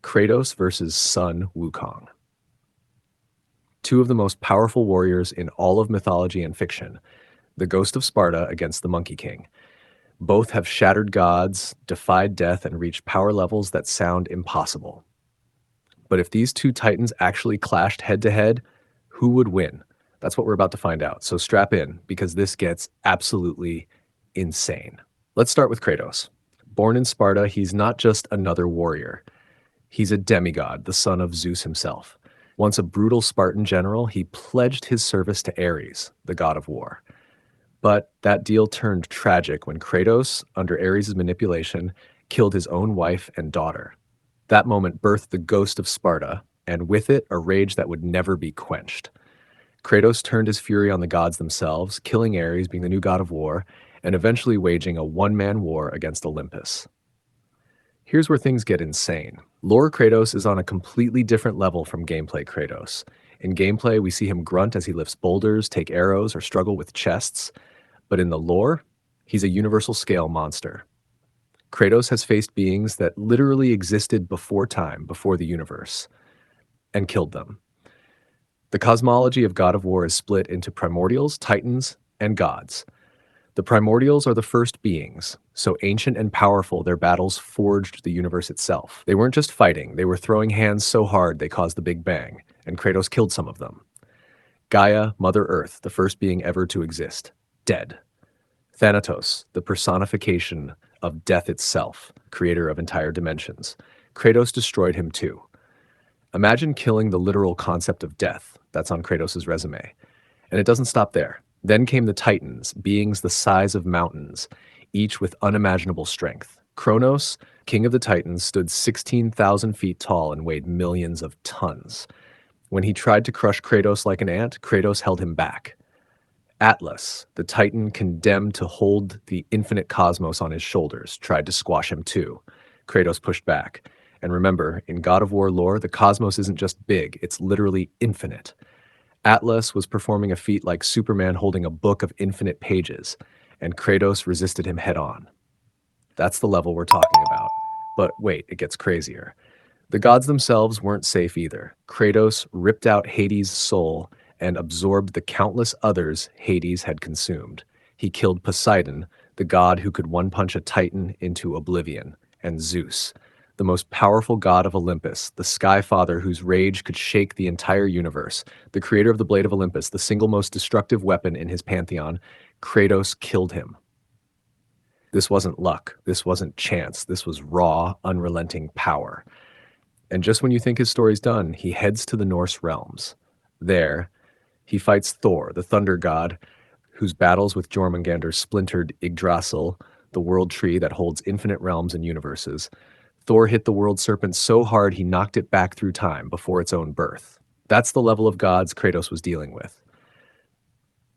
Kratos versus Sun Wukong. Two of the most powerful warriors in all of mythology and fiction, the Ghost of Sparta against the Monkey King. Both have shattered gods, defied death, and reached power levels that sound impossible. But if these two titans actually clashed head to head, who would win? That's what we're about to find out. So strap in, because this gets absolutely insane. Let's start with Kratos. Born in Sparta, he's not just another warrior. He's a demigod, the son of Zeus himself. Once a brutal Spartan general, he pledged his service to Ares, the god of war. But that deal turned tragic when Kratos, under Ares' manipulation, killed his own wife and daughter. That moment birthed the Ghost of Sparta, and with it, a rage that would never be quenched. Kratos turned his fury on the gods themselves, killing Ares, being the new god of war, and eventually waging a one-man war against Olympus. Here's where things get insane. Lore Kratos is on a completely different level from gameplay Kratos. In gameplay, we see him grunt as he lifts boulders, take arrows, or struggle with chests. But in the lore, he's a universal scale monster. Kratos has faced beings that literally existed before time, before the universe, and killed them. The cosmology of God of War is split into primordials, titans, and gods. The primordials are the first beings, so ancient and powerful their battles forged the universe itself. They weren't just fighting, they were throwing hands so hard they caused the Big Bang, and Kratos killed some of them. Gaia, Mother Earth, the first being ever to exist, dead. Thanatos, the personification of death itself, creator of entire dimensions. Kratos destroyed him too. Imagine killing the literal concept of death. That's on Kratos' resume. And it doesn't stop there. Then came the Titans, beings the size of mountains, each with unimaginable strength. Kronos, king of the Titans, stood 16,000 feet tall and weighed millions of tons. When he tried to crush Kratos like an ant, Kratos held him back. Atlas, the Titan condemned to hold the infinite cosmos on his shoulders, tried to squash him too. Kratos pushed back. And remember, in God of War lore, the cosmos isn't just big, it's literally infinite. Atlas was performing a feat like Superman holding a book of infinite pages, and Kratos resisted him head-on. That's the level we're talking about. But wait, it gets crazier. The gods themselves weren't safe either. Kratos ripped out Hades' soul and absorbed the countless others Hades had consumed. He killed Poseidon, the god who could one-punch a titan into oblivion, and Zeus, the most powerful god of Olympus, the sky father whose rage could shake the entire universe, the creator of the Blade of Olympus, the single most destructive weapon in his pantheon. Kratos killed him. This wasn't luck. This wasn't chance. This was raw, unrelenting power. And just when you think his story's done, he heads to the Norse realms. There, he fights Thor, the thunder god, whose battles with Jormungandr splintered Yggdrasil, the world tree that holds infinite realms and universes. Thor hit the world serpent so hard he knocked it back through time before its own birth. That's the level of gods Kratos was dealing with.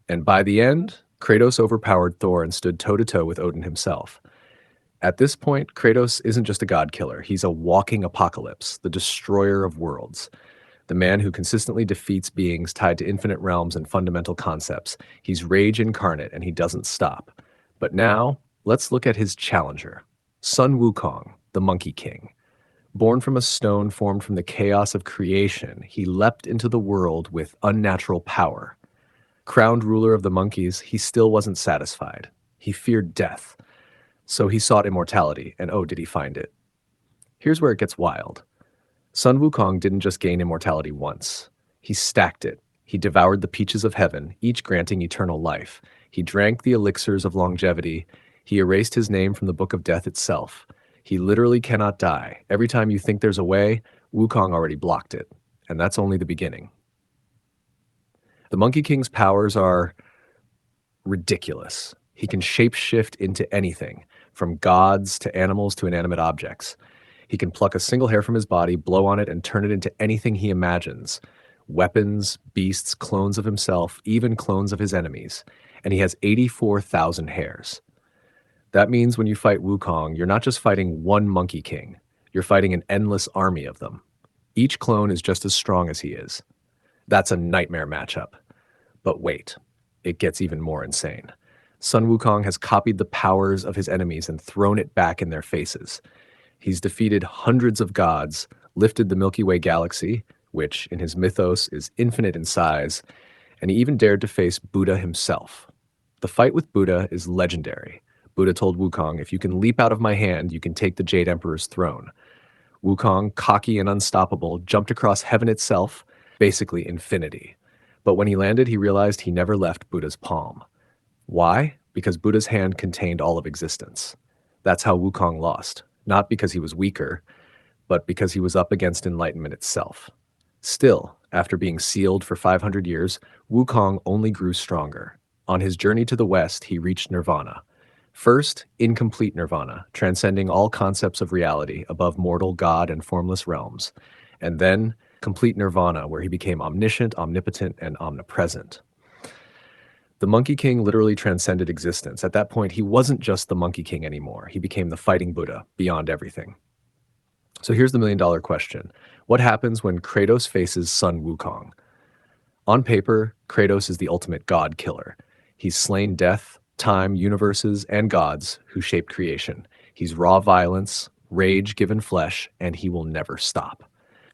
And by the end, Kratos overpowered Thor and stood toe-to-toe with Odin himself. At this point, Kratos isn't just a god killer. He's a walking apocalypse, the destroyer of worlds, the man who consistently defeats beings tied to infinite realms and fundamental concepts. He's rage incarnate, and he doesn't stop. But now, let's look at his challenger, Sun Wukong, the Monkey King. Born from a stone formed from the chaos of creation, he leapt into the world with unnatural power. Crowned ruler of the monkeys, he still wasn't satisfied. He feared death. So he sought immortality, and oh, did he find it. Here's where it gets wild. Sun Wukong didn't just gain immortality once. He stacked it. He devoured the peaches of heaven, each granting eternal life. He drank the elixirs of longevity. He erased his name from the book of death itself. He literally cannot die. Every time you think there's a way, Wukong already blocked it. And that's only the beginning. The Monkey King's powers are ridiculous. He can shapeshift into anything, from gods to animals to inanimate objects. He can pluck a single hair from his body, blow on it, and turn it into anything he imagines. Weapons, beasts, clones of himself, even clones of his enemies. And he has 84,000 hairs. That means when you fight Wukong, you're not just fighting one Monkey King. You're fighting an endless army of them. Each clone is just as strong as he is. That's a nightmare matchup. But wait, it gets even more insane. Sun Wukong has copied the powers of his enemies and thrown it back in their faces. He's defeated hundreds of gods, lifted the Milky Way galaxy, which in his mythos is infinite in size, and he even dared to face Buddha himself. The fight with Buddha is legendary. Buddha told Wukong, "If you can leap out of my hand, you can take the Jade Emperor's throne." Wukong, cocky and unstoppable, jumped across heaven itself, basically infinity. But when he landed, he realized he never left Buddha's palm. Why? Because Buddha's hand contained all of existence. That's how Wukong lost, not because he was weaker, but because he was up against enlightenment itself. Still, after being sealed for 500 years, Wukong only grew stronger. On his journey to the west, he reached nirvana. First, incomplete nirvana, transcending all concepts of reality above mortal God and formless realms. And then, complete nirvana, where he became omniscient, omnipotent, and omnipresent. The Monkey King literally transcended existence. At that point, he wasn't just the Monkey King anymore. He became the fighting Buddha, beyond everything. So here's the million-dollar question. What happens when Kratos faces Sun Wukong? On paper, Kratos is the ultimate god killer. He's slain death, time, universes, and gods who shaped creation. He's raw violence, rage given flesh, and he will never stop.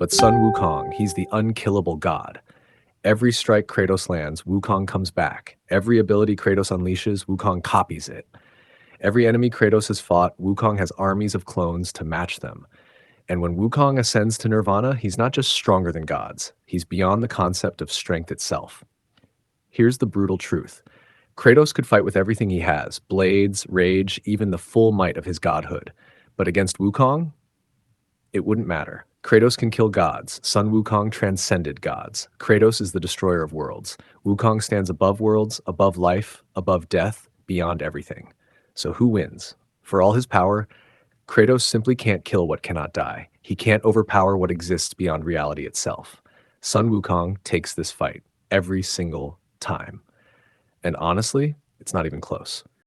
But Sun Wukong, he's the unkillable god. Every strike Kratos lands, Wukong comes back. Every ability Kratos unleashes, Wukong copies it. Every enemy Kratos has fought, Wukong has armies of clones to match them. And when Wukong ascends to nirvana, he's not just stronger than gods. He's beyond the concept of strength itself. Here's the brutal truth. Kratos could fight with everything he has, blades, rage, even the full might of his godhood. But against Wukong, it wouldn't matter. Kratos can kill gods. Sun Wukong transcended gods. Kratos is the destroyer of worlds. Wukong stands above worlds, above life, above death, beyond everything. So who wins? For all his power, Kratos simply can't kill what cannot die. He can't overpower what exists beyond reality itself. Sun Wukong takes this fight every single time. And honestly, it's not even close.